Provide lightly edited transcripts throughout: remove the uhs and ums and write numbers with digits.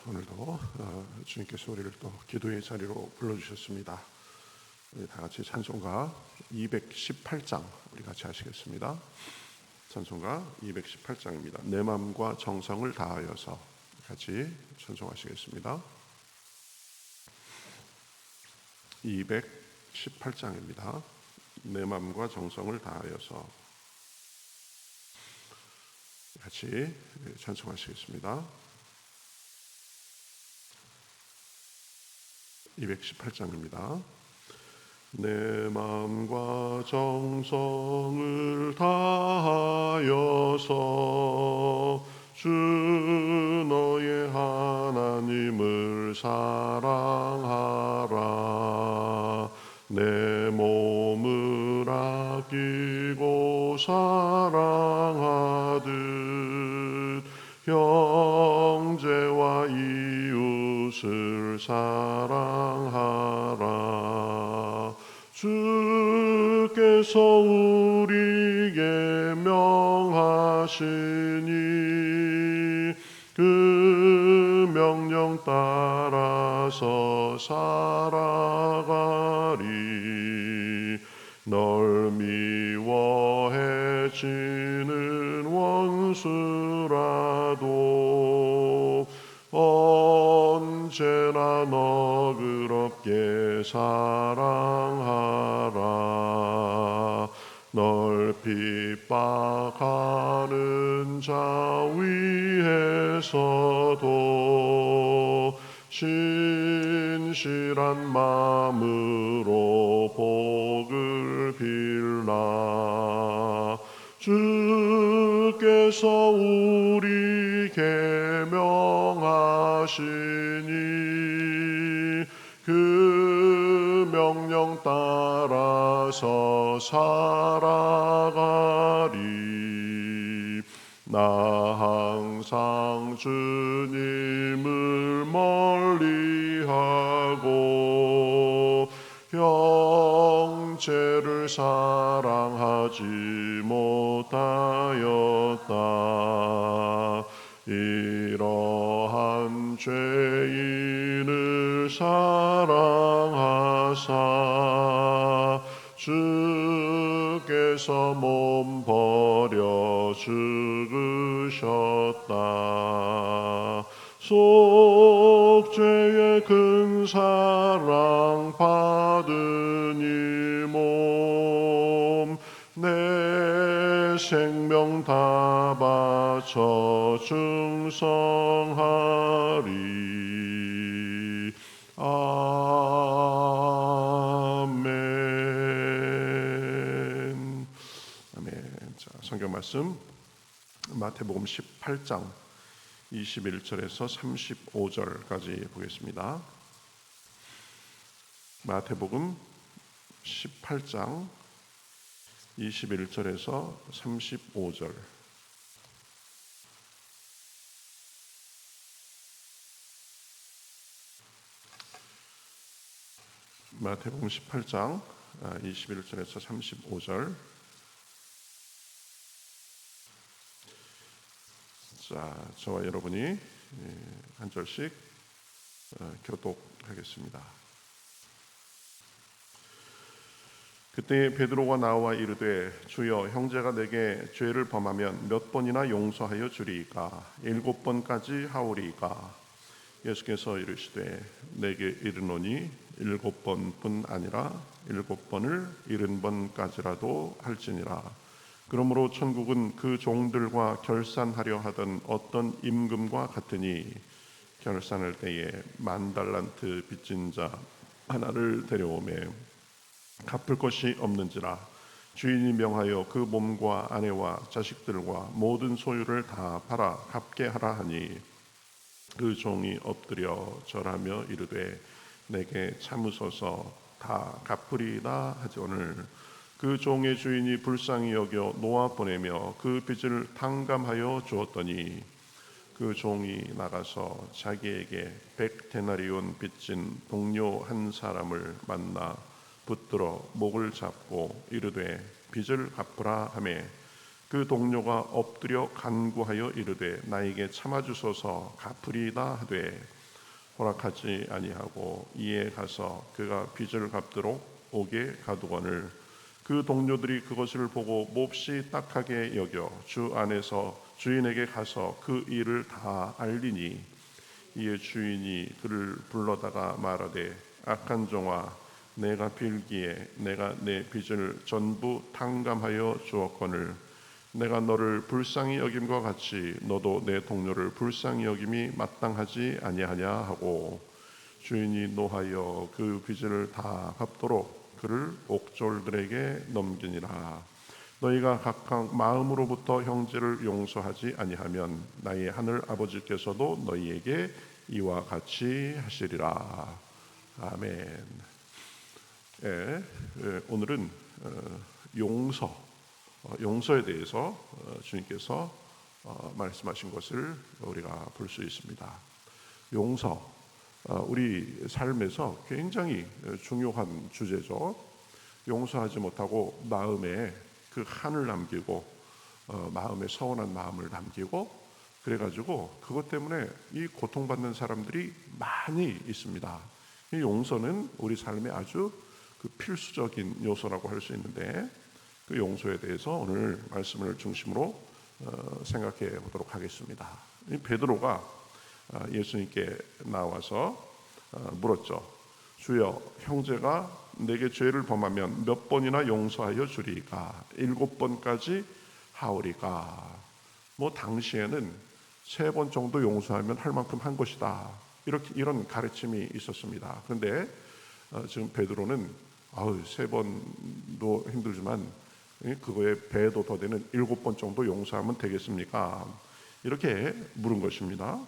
오늘도 주님께서 우리를 또 기도의 자리로 불러주셨습니다. 우리 다 같이 찬송가 218장 우리 같이 하시겠습니다. 찬송가 218장입니다. 내 마음과 정성을 다하여서 같이 찬송하시겠습니다. 218장입니다. 내 마음과 정성을 다하여서 같이 찬송하시겠습니다. 218장입니다. 내 마음과 정성을 다하여서 주 너의 하나님을 사랑하라. 내 몸을 아끼고 사랑하듯 형제와 이웃을 사랑하라. 주께서 우리에게 명하시니 그 명령 따라서 살아가리. 널 미워해지는 원수라도 언제나 너그럽게 사랑하라. 널 핍박하는 자 위에서도 신실한 마음으로 복을 빌라. 주께서 우리에게 명하시니 그 명령 따라서 살아가리. 나 항상 주님을 멀리하고 형제를 사랑하지 못하였다. 이러한 죄인을 사랑하사 주께서 몸 버려 죽으셨다. 속죄의 큰 사랑 받은 이 몸 내 생명 다 바쳐 충성하리. 아멘. 아멘. 자, 성경 말씀 마태복음 18장 21절에서 35절까지 보겠습니다. 마태복음 18장 21절에서 35절. 마태복음 18장 21절에서 35절. 자, 저와 여러분이 한 절씩 교독하겠습니다. 그때 베드로가 나와 이르되 주여, 형제가 내게 죄를 범하면 몇 번이나 용서하여 주리이까? 7번까지 하오리이까? 예수께서 이르시되 내게 이르노니 7번뿐 아니라 7번을 70번까지라도 할지니라. 그러므로 천국은 그 종들과 결산하려 하던 어떤 임금과 같으니 결산할 때에 10,000달란트 빚진 자 하나를 데려오매 갚을 것이 없는지라. 주인이 명하여 그 몸과 아내와 자식들과 모든 소유를 다 팔아 갚게 하라 하니 그 종이 엎드려 절하며 이르되 내게 참으소서 다 갚으리이다 하거늘 그 종의 주인이 불쌍히 여겨 놓아 보내며 그 빚을 탕감하여 주었더니 그 종이 나가서 자기에게 100데나리온 빚진 동료 한 사람을 만나 붙들어 목을 잡고 이르되 빚을 갚으라 하매 그 동료가 엎드려 간구하여 이르되 나에게 참아주소서 갚으리이다 하되 허락하지 아니하고 이에 가서 그가 빚을 갚도록 옥에 가두거늘 그 동료들이 그것을 보고 몹시 딱하게 여겨 주 안에서 주인에게 가서 그 일을 다 알리니 이에 주인이 그를 불러다가 말하되 악한 종아 내가 빌기에 내가 내 빚을 전부 탕감하여 주었거늘 내가 너를 불쌍히 여김과 같이 너도 내 동료를 불쌍히 여김이 마땅하지 아니하냐 하고 주인이 노하여 그 빚을 다 갚도록 그를 옥졸들에게 넘기니라. 너희가 각각 마음으로부터 형제를 용서하지 아니하면 나의 하늘 아버지께서도 너희에게 이와 같이 하시리라. 아멘. 오늘은 용서에 대해서 주님께서 말씀하신 것을 우리가 볼 수 있습니다. 용서, 우리 삶에서 굉장히 중요한 주제죠. 용서하지 못하고 마음에 그 한을 남기고 마음에 서운한 마음을 남기고 그래가지고 그것 때문에 이 고통받는 사람들이 많이 있습니다. 이 용서는 우리 삶에 아주 그 필수적인 요소라고 할 수 있는데 그 용서에 대해서 오늘 말씀을 중심으로 생각해 보도록 하겠습니다. 이 베드로가 예수님께 나와서 물었죠. 주여, 형제가 내게 죄를 범하면 몇 번이나 용서하여 주리이까? 7번까지 하오리까? 당시에는 3번 정도 용서하면 할 만큼 한 것이다. 이런 가르침이 있었습니다. 그런데 지금 베드로는 3번도 힘들지만 그거에 배도 더 되는 7번 정도 용서하면 되겠습니까? 이렇게 물은 것입니다.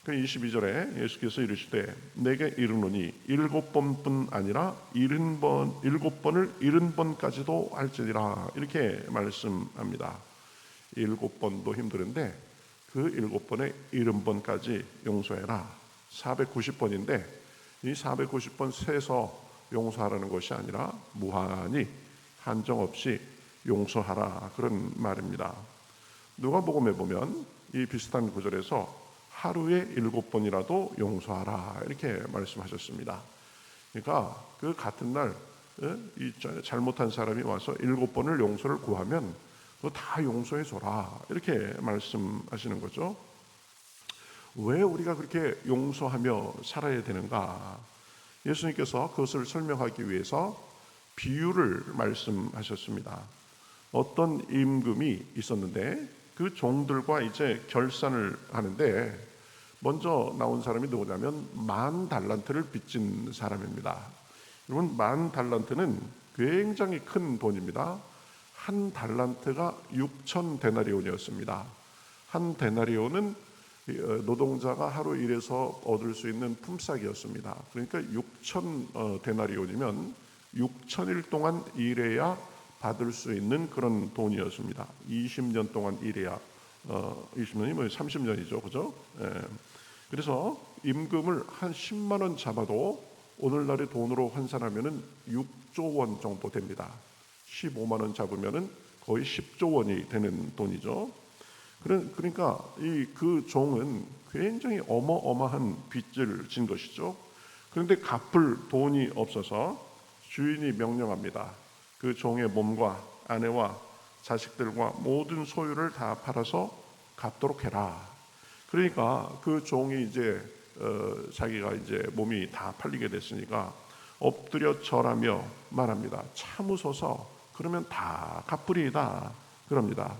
22절에 예수께서 이르시되 내게 이르노니 7번뿐 아니라 7번을 70번까지도 할지니라. 이렇게 말씀합니다. 7번도 힘드는데 그 7번에 70번까지 용서해라. 490번인데 이 490번 세서 용서하라는 것이 아니라 무한히 한정 없이 용서하라, 그런 말입니다. 누가복음에 보면 이 비슷한 구절에서 하루에 7번이라도 용서하라 이렇게 말씀하셨습니다. 그러니까 그 같은 날 이 잘못한 사람이 와서 7번을 용서를 구하면 그거 다 용서해 줘라 이렇게 말씀하시는 거죠. 왜 우리가 그렇게 용서하며 살아야 되는가? 예수님께서 그것을 설명하기 위해서 비유를 말씀하셨습니다. 어떤 임금이 있었는데 그 종들과 이제 결산을 하는데 먼저 나온 사람이 누구냐면 10,000달란트를 빚진 사람입니다. 여러분, 10,000달란트는 굉장히 큰 돈입니다. 한 달란트가 6,000데나리온이었습니다. 한 데나리온은 노동자가 하루 일해서 얻을 수 있는 품삯이었습니다. 그러니까 6,000데나리온이면 6,000일 동안 일해야 받을 수 있는 그런 돈이었습니다. 20년 동안 일해야 20년이 30년이죠, 그죠? 그래서 임금을 한 10만 원 잡아도 오늘날의 돈으로 환산하면은 6조 원 정도 됩니다. 15만 원 잡으면은 거의 10조 원이 되는 돈이죠. 그러니까 그 종은 굉장히 어마어마한 빚을 진 것이죠. 그런데 갚을 돈이 없어서 주인이 명령합니다. 그 종의 몸과 아내와 자식들과 모든 소유를 다 팔아서 갚도록 해라. 그러니까 그 종이 이제 자기가 이제 몸이 다 팔리게 됐으니까 엎드려 절하며 말합니다. 참으소서, 그러면 다 갚으리이다 그럽니다.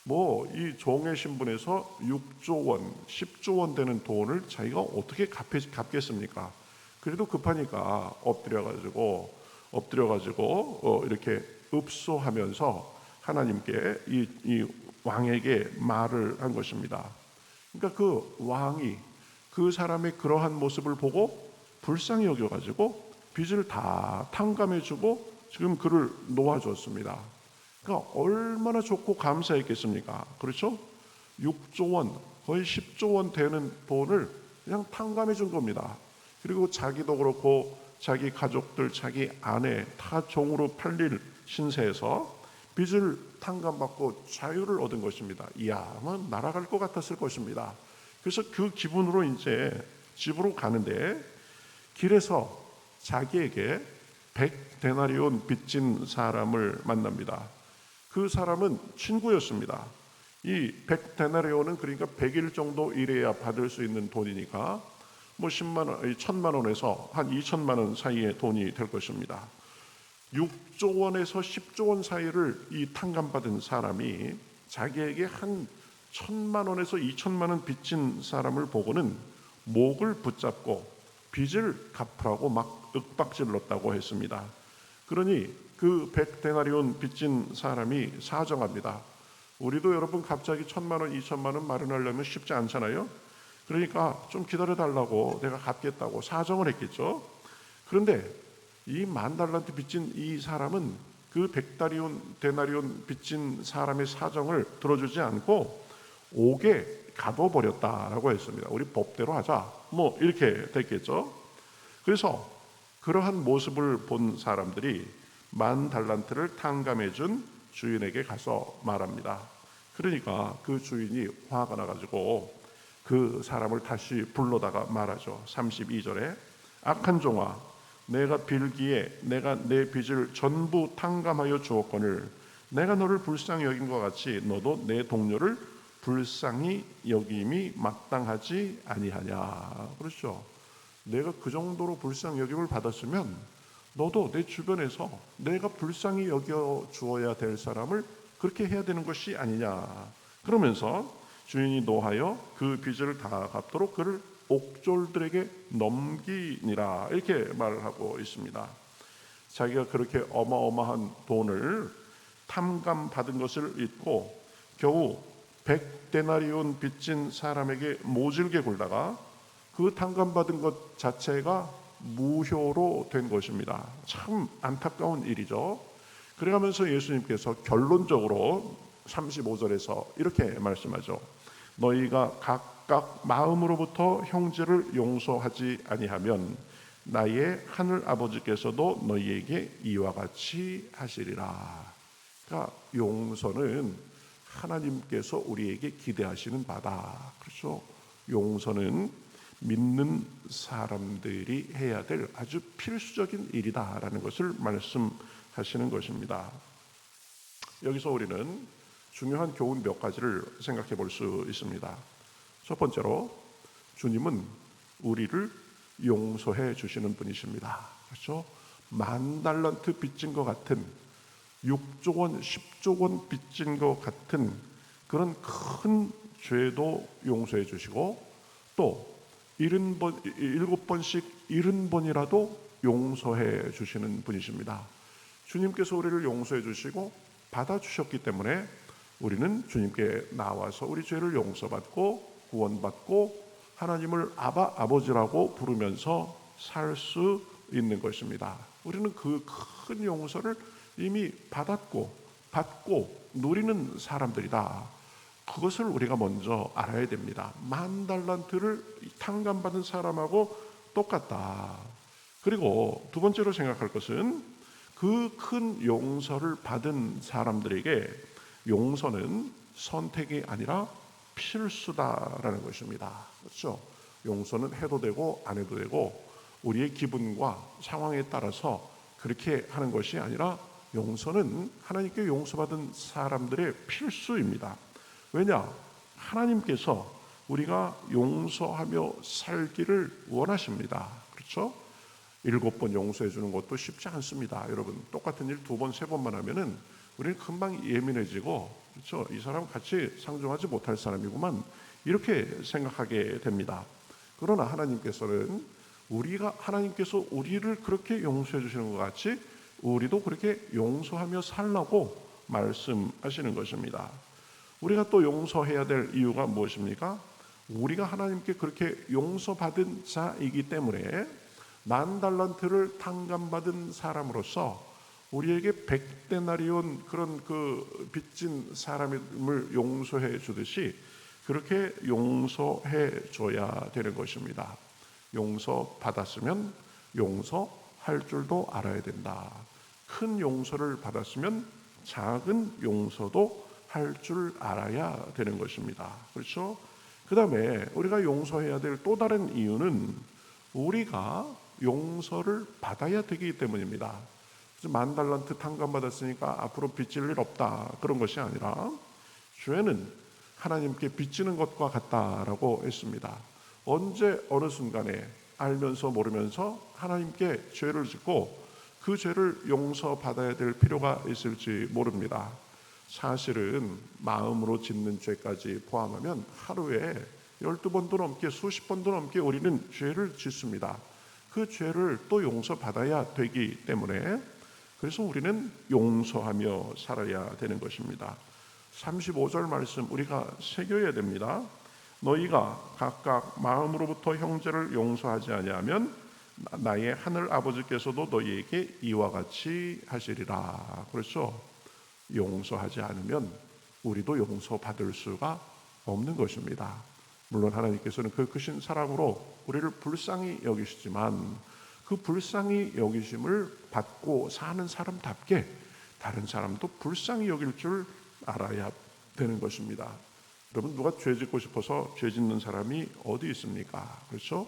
이 종의 신분에서 6조 원, 10조 원 되는 돈을 자기가 어떻게 갚겠습니까? 그래도 급하니까 엎드려가지고 이렇게 읍소하면서 하나님께 이 왕에게 말을 한 것입니다. 그러니까 그 왕이 그 사람의 그러한 모습을 보고 불쌍히 여겨가지고 빚을 다 탕감해주고 지금 그를 놓아줬습니다. 그러니까 얼마나 좋고 감사했겠습니까? 그렇죠? 6조 원, 거의 10조 원 되는 돈을 그냥 탕감해 준 겁니다. 그리고 자기도 그렇고 자기 가족들, 자기 아내 다 종으로 팔릴 신세에서 빚을 탕감받고 자유를 얻은 것입니다. 이야, 아마 날아갈 것 같았을 것입니다. 그래서 그 기분으로 이제 집으로 가는데 길에서 자기에게 100데나리온 빚진 사람을 만납니다. 그 사람은 친구였습니다. 이 100데나리온은 그러니까 100일 정도 일해야 받을 수 있는 돈이니까 뭐 10만 원, 1000만 원에서 한 2천만 원 사이의 돈이 될 것입니다. 6조 원에서 10조 원 사이를 이 탕감받은 사람이 자기에게 한 1000만 원에서 2천만 원 빚진 사람을 보고는 목을 붙잡고 빚을 갚으라고 막 윽박질렀다고 했습니다. 그러니 그 100데나리온 빚진 사람이 사정합니다. 우리도 여러분 갑자기 1000만 원, 2천만 원 마련하려면 쉽지 않잖아요. 그러니까 좀 기다려달라고 내가 갚겠다고 사정을 했겠죠. 그런데 이 10,000달란트 빚진 이 사람은 그 100데나리온 빚진 사람의 사정을 들어주지 않고 옥에 가둬버렸다라고 했습니다. 우리 법대로 하자, 뭐 이렇게 됐겠죠. 그래서 그러한 모습을 본 사람들이 10,000달란트를 탕감해준 주인에게 가서 말합니다. 그러니까 그 주인이 화가 나가지고 그 사람을 다시 불러다가 말하죠. 32절에 악한 종아, 내가 빌기에 내가 내 빚을 전부 탕감하여 주었거늘 내가 너를 불쌍히 여긴 것 같이 너도 내 동료를 불쌍히 여김이 마땅하지 아니하냐. 그렇죠. 내가 그 정도로 불쌍히 여김을 받았으면 너도 내 주변에서 내가 불쌍히 여겨 주어야 될 사람을 그렇게 해야 되는 것이 아니냐. 그러면서 주인이 노하여 그 빚을 다 갚도록 그를 옥졸들에게 넘기니라, 이렇게 말을 하고 있습니다. 자기가 그렇게 어마어마한 돈을 탕감받은 것을 잊고 겨우 100데나리온 빚진 사람에게 모질게 굴다가 그 탕감받은 것 자체가 무효로 된 것입니다. 참 안타까운 일이죠. 그래가면서 예수님께서 결론적으로 35절에서 이렇게 말씀하죠. 너희가 각각 마음으로부터 형제를 용서하지 아니하면 나의 하늘 아버지께서도 너희에게 이와 같이 하시리라. 그러니까 용서는 하나님께서 우리에게 기대하시는 바다. 그렇죠? 용서는 믿는 사람들이 해야 될 아주 필수적인 일이다라는 것을 말씀하시는 것입니다. 여기서 우리는 중요한 교훈 몇 가지를 생각해 볼 수 있습니다. 첫 번째로, 주님은 우리를 용서해 주시는 분이십니다. 그렇죠? 10,000달란트 빚진 것 같은 6조 원, 10조 원 빚진 것 같은 그런 큰 죄도 용서해 주시고 또 7번씩 70번이라도 용서해 주시는 분이십니다. 주님께서 우리를 용서해 주시고 받아주셨기 때문에 우리는 주님께 나와서 우리 죄를 용서받고 구원받고 하나님을 아바 아버지라고 부르면서 살 수 있는 것입니다. 우리는 그 큰 용서를 이미 받았고 받고 누리는 사람들이다. 그것을 우리가 먼저 알아야 됩니다. 10,000달란트를 탕감받은 사람하고 똑같다. 그리고 두 번째로 생각할 것은 그 큰 용서를 받은 사람들에게 용서는 선택이 아니라 필수다라는 것입니다. 그렇죠? 용서는 해도 되고 안 해도 되고 우리의 기분과 상황에 따라서 그렇게 하는 것이 아니라 용서는 하나님께 용서받은 사람들의 필수입니다. 왜냐? 하나님께서 우리가 용서하며 살기를 원하십니다. 그렇죠? 7번 용서해 주는 것도 쉽지 않습니다. 여러분, 똑같은 일 2번, 3번만 하면은 우리는 금방 예민해지고, 그렇죠? 이 사람 같이 상종하지 못할 사람이구만, 이렇게 생각하게 됩니다. 그러나 하나님께서 우리를 그렇게 용서해 주시는 것 같이 우리도 그렇게 용서하며 살라고 말씀하시는 것입니다. 우리가 또 용서해야 될 이유가 무엇입니까? 우리가 하나님께 그렇게 용서받은 자이기 때문에 10,000달란트를 탕감받은 사람으로서 우리에게 100데나리온 그런 그 빚진 사람을 용서해 주듯이 그렇게 용서해 줘야 되는 것입니다. 용서받았으면 용서할 줄도 알아야 된다. 큰 용서를 받았으면 작은 용서도 할 줄 알아야 되는 것입니다. 그렇죠? 그 다음에 우리가 용서해야 될 또 다른 이유는 우리가 용서를 받아야 되기 때문입니다. 만 달란트 탕감 받았으니까 앞으로 빚질 일 없다, 그런 것이 아니라 죄는 하나님께 빚지는 것과 같다라고 했습니다. 언제 어느 순간에 알면서 모르면서 하나님께 죄를 짓고 그 죄를 용서받아야 될 필요가 있을지 모릅니다. 사실은 마음으로 짓는 죄까지 포함하면 하루에 12번도 넘게 수십 번도 넘게 우리는 죄를 짓습니다. 그 죄를 또 용서받아야 되기 때문에 그래서 우리는 용서하며 살아야 되는 것입니다. 35절 말씀 우리가 새겨야 됩니다. 너희가 각각 마음으로부터 형제를 용서하지 아니하면 나의 하늘 아버지께서도 너희에게 이와 같이 하시리라. 그렇죠? 용서하지 않으면 우리도 용서받을 수가 없는 것입니다. 물론 하나님께서는 그 크신 사랑으로 우리를 불쌍히 여기시지만 그 불쌍히 여기심을 받고 사는 사람답게 다른 사람도 불쌍히 여길 줄 알아야 되는 것입니다. 여러분, 누가 죄 짓고 싶어서 죄 짓는 사람이 어디 있습니까? 그렇죠?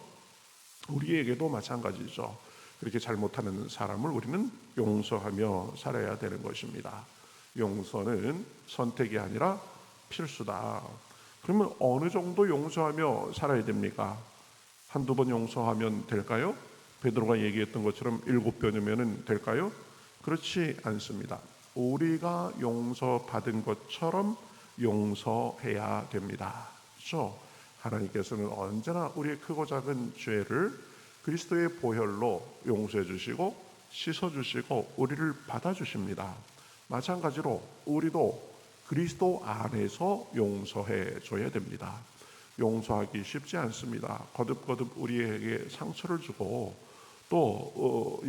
우리에게도 마찬가지죠. 그렇게 잘못하는 사람을 우리는 용서하며 살아야 되는 것입니다. 용서는 선택이 아니라 필수다. 그러면 어느 정도 용서하며 살아야 됩니까? 한두 번 용서하면 될까요? 베드로가 얘기했던 것처럼 7번이면 될까요? 그렇지 않습니다. 우리가 용서받은 것처럼 용서해야 됩니다. 그렇죠? 하나님께서는 언제나 우리의 크고 작은 죄를 그리스도의 보혈로 용서해 주시고 씻어 주시고 우리를 받아 주십니다. 마찬가지로 우리도 그리스도 안에서 용서해 줘야 됩니다. 용서하기 쉽지 않습니다. 거듭거듭 우리에게 상처를 주고 또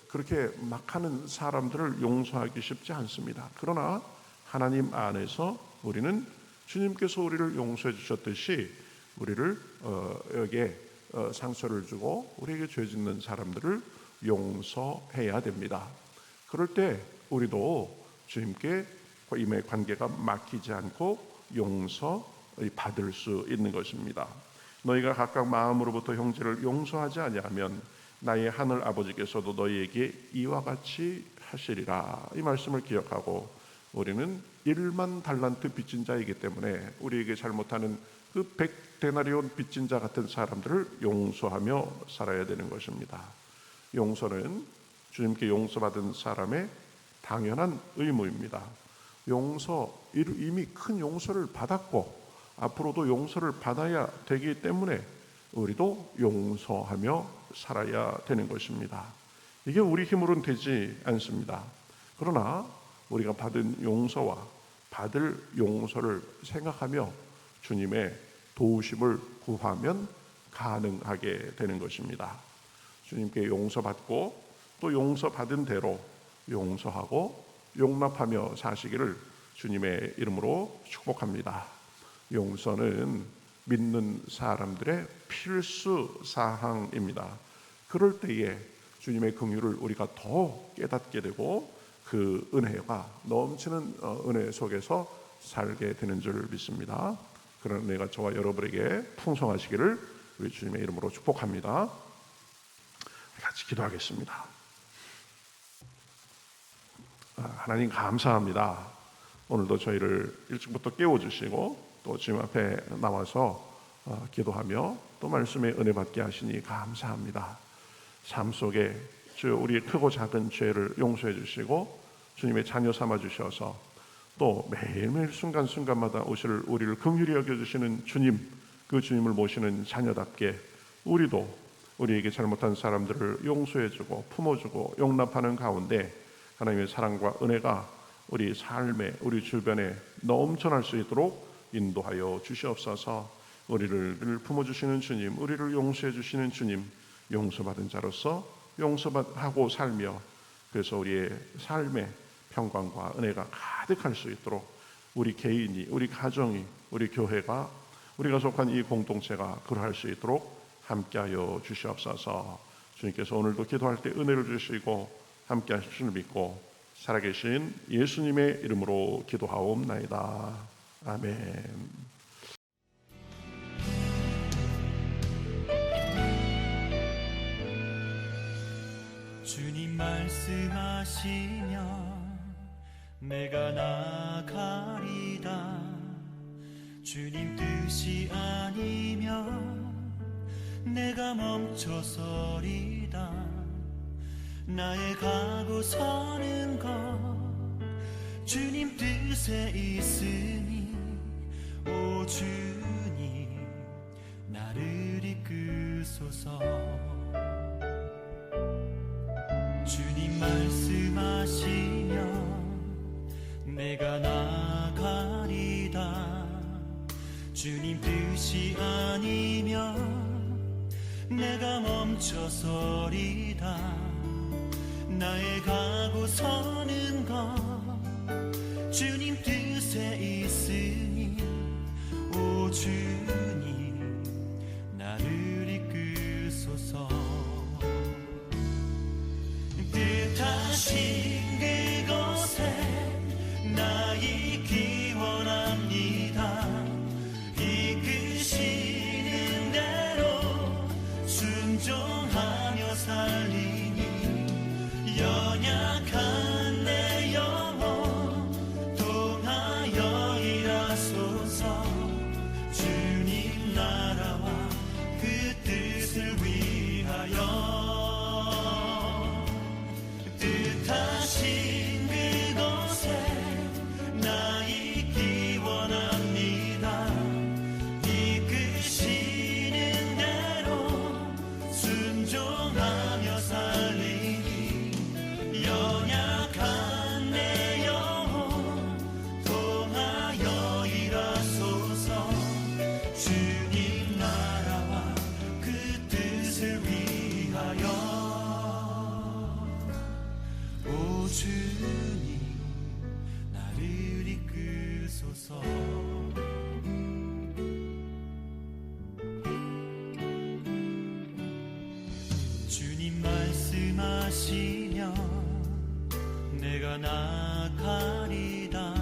그렇게 막 하는 사람들을 용서하기 쉽지 않습니다. 그러나 하나님 안에서 우리는 주님께서 우리를 용서해 주셨듯이 우리를 여기에 상처를 주고 우리에게 죄 짓는 사람들을 용서해야 됩니다. 그럴 때 우리도 주님께 임의 관계가 막히지 않고 용서받을 수 있는 것입니다. 너희가 각각 마음으로부터 형제를 용서하지 아니하면 나의 하늘 아버지께서도 너희에게 이와 같이 하시리라. 이 말씀을 기억하고 우리는 1만 달란트 빚진 자이기 때문에 우리에게 잘못하는 그 100데나리온 빚진 자 같은 사람들을 용서하며 살아야 되는 것입니다. 용서는 주님께 용서받은 사람의 당연한 의무입니다. 이미 큰 용서를 받았고 앞으로도 용서를 받아야 되기 때문에 우리도 용서하며 살아야 되는 것입니다. 이게 우리 힘으로는 되지 않습니다. 그러나 우리가 받은 용서와 받을 용서를 생각하며 주님의 도우심을 구하면 가능하게 되는 것입니다. 주님께 용서받고 또 용서받은 대로 용서하고 용납하며 사시기를 주님의 이름으로 축복합니다. 용서는 믿는 사람들의 필수 사항입니다. 그럴 때에 주님의 긍휼을 우리가 더 깨닫게 되고 그 은혜가 넘치는 은혜 속에서 살게 되는 줄 믿습니다. 그런 은혜가 저와 여러분에게 풍성하시기를 우리 주님의 이름으로 축복합니다. 같이 기도하겠습니다. 하나님 감사합니다. 오늘도 저희를 일찍부터 깨워주시고 또 주님 앞에 나와서 기도하며 또 말씀에 은혜 받게 하시니 감사합니다. 삶 속에 주 우리의 크고 작은 죄를 용서해 주시고 주님의 자녀 삼아 주셔서 또 매일매일 순간순간마다 우리를 긍휼히 여겨주시는 주님, 그 주님을 모시는 자녀답게 우리도 우리에게 잘못한 사람들을 용서해주고 품어주고 용납하는 가운데 하나님의 사랑과 은혜가 우리 삶에 우리 주변에 넘쳐날 수 있도록 인도하여 주시옵소서. 우리를 품어주시는 주님, 우리를 용서해 주시는 주님, 용서받은 자로서 용서하고 살며 그래서 우리의 삶에 평강과 은혜가 가득할 수 있도록 우리 개인이, 우리 가정이, 우리 교회가, 우리가 속한 이 공동체가 그러할 수 있도록 함께하여 주시옵소서. 주님께서 오늘도 기도할 때 은혜를 주시고 함께 하실 줄 믿고 살아계신 예수님의 이름으로 기도하옵나이다. 아멘. 주님 말씀하시면 내가 나가리다. 주님 뜻이 아니면 내가 멈춰서리다. 나의 가고 서는 것 주님 뜻에 있으니 오 주님 나를 이끄소서. 주님 말씀하시면 내가 나가리다. 주님 뜻이 아니면 내가 멈춰서리다. 나의 가고 서는 것 주님 뜻에 있으니 오 주님 나를 이끄소서. 뜻하신 그곳에 나 있기 원합니다. 이끄시는 대로 순종하며 살리니 연약한 내 영혼 통하여 일하소서. 주님 나라와 그 뜻을 위하여 뜻하신 그곳에 나 있기 원합니다. 이끄시는 대로 순종하며 살리니 연약한 내 영혼 통하여 일하소서. 주님 나라와 그 뜻을 위하여 오 주님 나를 이끄소서. 주님 말씀하시면 내가 나가리다.